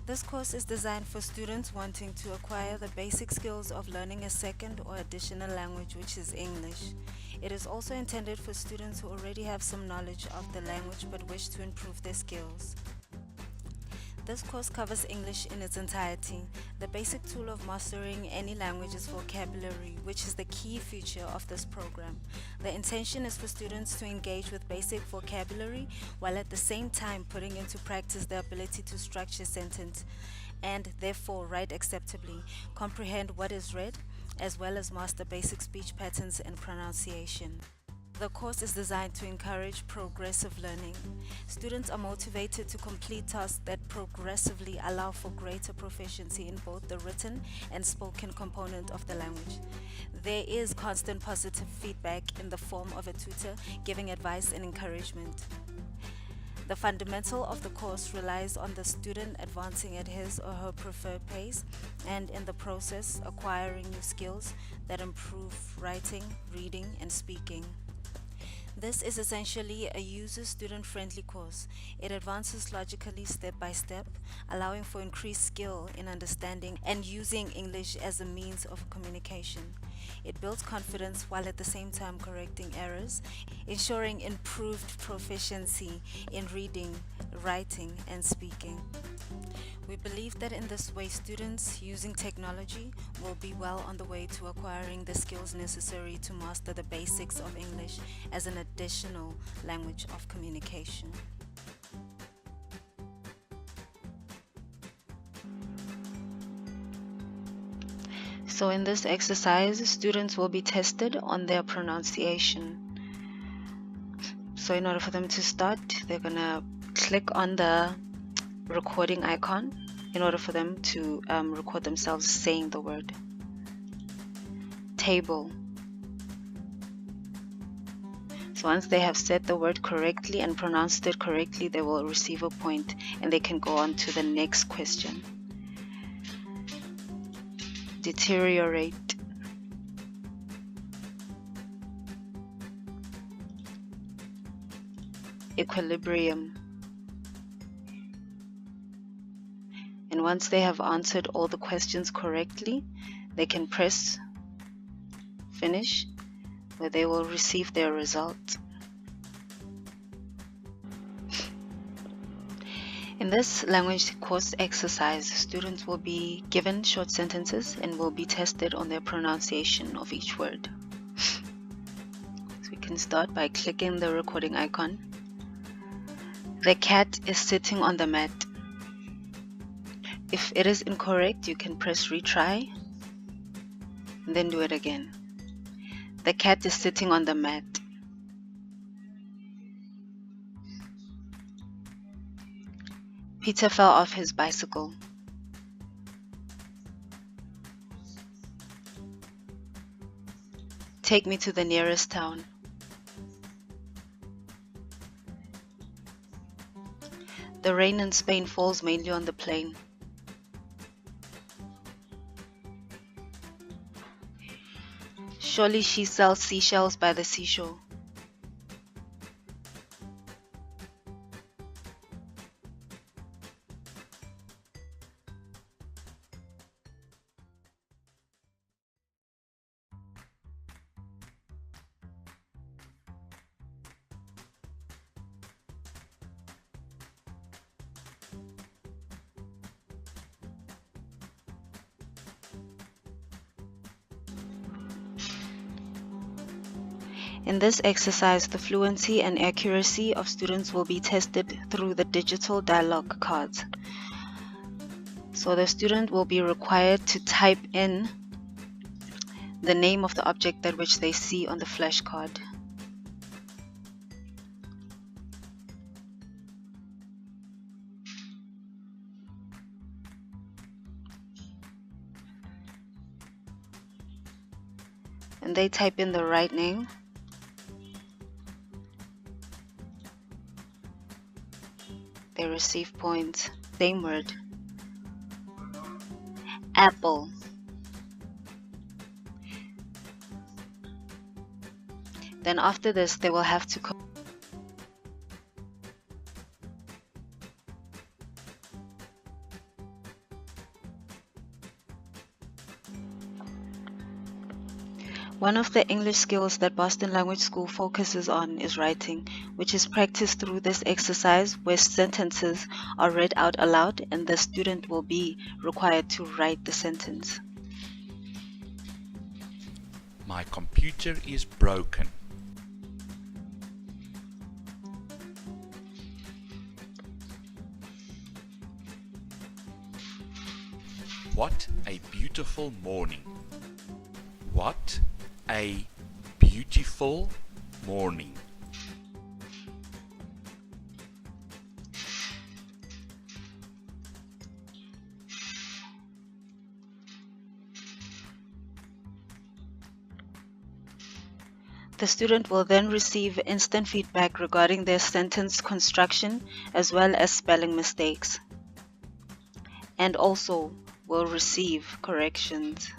This course is designed for students wanting to acquire the basic skills of learning a second or additional language, which is English. It is also intended for students who already have some knowledge of the language but wish to improve their skills. This course covers English in its entirety. The basic tool of mastering any language is vocabulary, which is the key feature of this program. The intention is for students to engage with basic vocabulary while at the same time putting into practice the ability to structure sentence and therefore write acceptably, comprehend what is read, as well as master basic speech patterns and pronunciation. The course is designed to encourage progressive learning. Students are motivated to complete tasks that progressively allow for greater proficiency in both the written and spoken component of the language. There is constant positive feedback in the form of a tutor giving advice and encouragement. The fundamental of the course relies on the student advancing at his or her preferred pace and in the process acquiring new skills that improve writing, reading, and speaking. This is essentially a user-student-friendly course. It advances logically step by step, allowing for increased skill in understanding and using English as a means of communication. It builds confidence while at the same time correcting errors, ensuring improved proficiency in reading, writing, and speaking. We believe that in this way, students using technology will be well on the way to acquiring the skills necessary to master the basics of English as an additional language of communication. So in this exercise, students will be tested on their pronunciation. So in order for them to start, they're going to click on the recording icon in order for them to record themselves saying the word. Table. So once they have said the word correctly and pronounced it correctly, they will receive a point and they can go on to the next question. Deteriorate. Equilibrium. And once they have answered all the questions correctly, they can press finish, where they will receive their result. In this language course exercise, students will be given short sentences and will be tested on their pronunciation of each word. So we can start by clicking the recording icon. The cat is sitting on the mat. If it is incorrect, you can press retry and then do it again. The cat is sitting on the mat. Peter fell off his bicycle. Take me to the nearest town. The rain in Spain falls mainly on the plain. Surely she sells seashells by the seashore. In this exercise, the fluency and accuracy of students will be tested through the digital dialogue cards. So the student will be required to type in the name of the object that which they see on the flashcard. And they type in the right name. They receive points. Same word. Apple. Then after this, they will have to One of the English skills that Boston Language School focuses on is writing, which is practiced through this exercise where sentences are read out aloud and the student will be required to write the sentence. My computer is broken. What a beautiful morning. What a beautiful morning. The student will then receive instant feedback regarding their sentence construction as well as spelling mistakes, and also will receive corrections.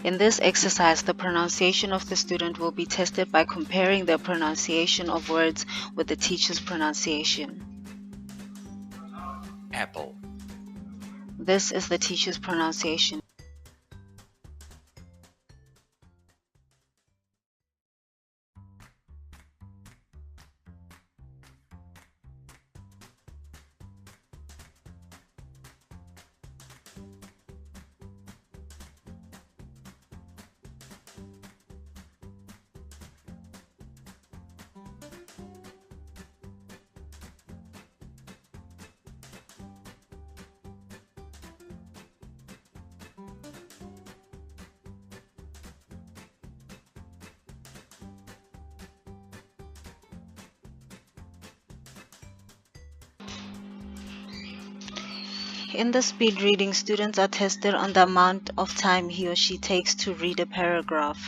In this exercise, the pronunciation of the student will be tested by comparing their pronunciation of words with the teacher's pronunciation. Apple. This is the teacher's pronunciation. In the speed reading, students are tested on the amount of time he or she takes to read a paragraph.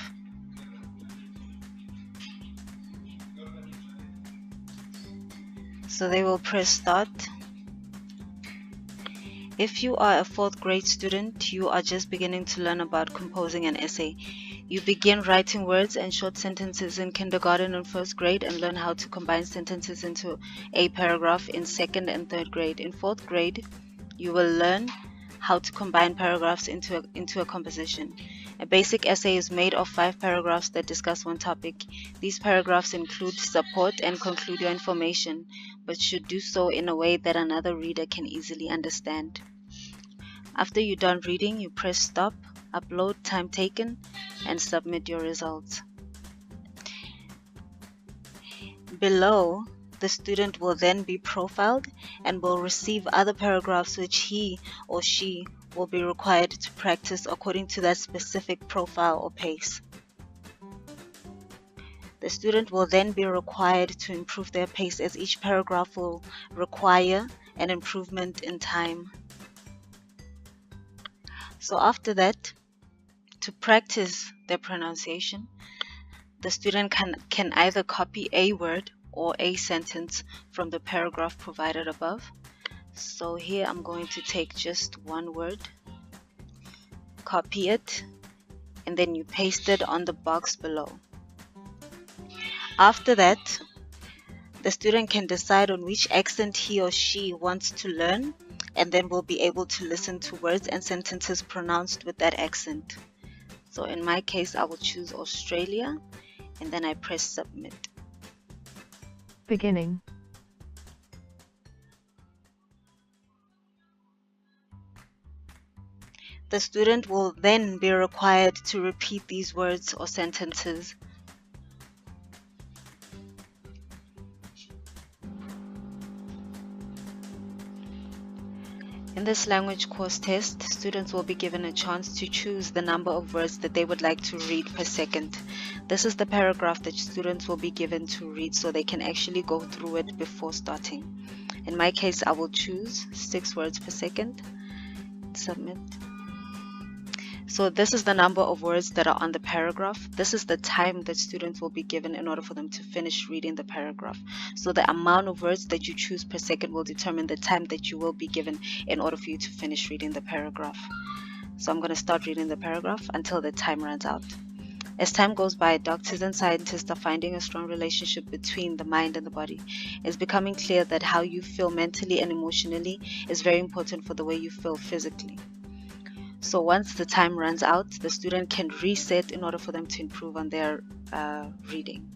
So they will press start. If you are a 4th grade student, you are just beginning to learn about composing an essay. You begin writing words and short sentences in kindergarten and 1st grade and learn how to combine sentences into a paragraph in 2nd and 3rd grade. In 4th grade, you will learn how to combine paragraphs into a composition. A basic essay is made of 5 paragraphs that discuss one topic. These paragraphs include, support, and conclude your information, but should do so in a way that another reader can easily understand. After you're done reading, you press stop, upload time taken, and submit your results. Below, the student will then be profiled and will receive other paragraphs which he or she will be required to practice according to that specific profile or pace. The student will then be required to improve their pace as each paragraph will require an improvement in time. So after that, to practice their pronunciation, the student can either copy a word or a sentence from the paragraph provided above. So here I'm going to take just one word, copy it, and then you paste it on the box below. After that, the student can decide on which accent he or she wants to learn, and then will be able to listen to words and sentences pronounced with that accent. So in my case, I will choose Australia, and then I press submit. Beginning. The student will then be required to repeat these words or sentences. In this language course test, students will be given a chance to choose the number of words that they would like to read per second. This is the paragraph that students will be given to read so they can actually go through it before starting. In my case, I will choose 6 words per second. Submit. So this is the number of words that are on the paragraph. This is the time that students will be given in order for them to finish reading the paragraph. So the amount of words that you choose per second will determine the time that you will be given in order for you to finish reading the paragraph. So I'm going to start reading the paragraph until the time runs out. As time goes by, doctors and scientists are finding a strong relationship between the mind and the body. It's becoming clear that how you feel mentally and emotionally is very important for the way you feel physically. So once the time runs out, the student can reset in order for them to improve on their reading.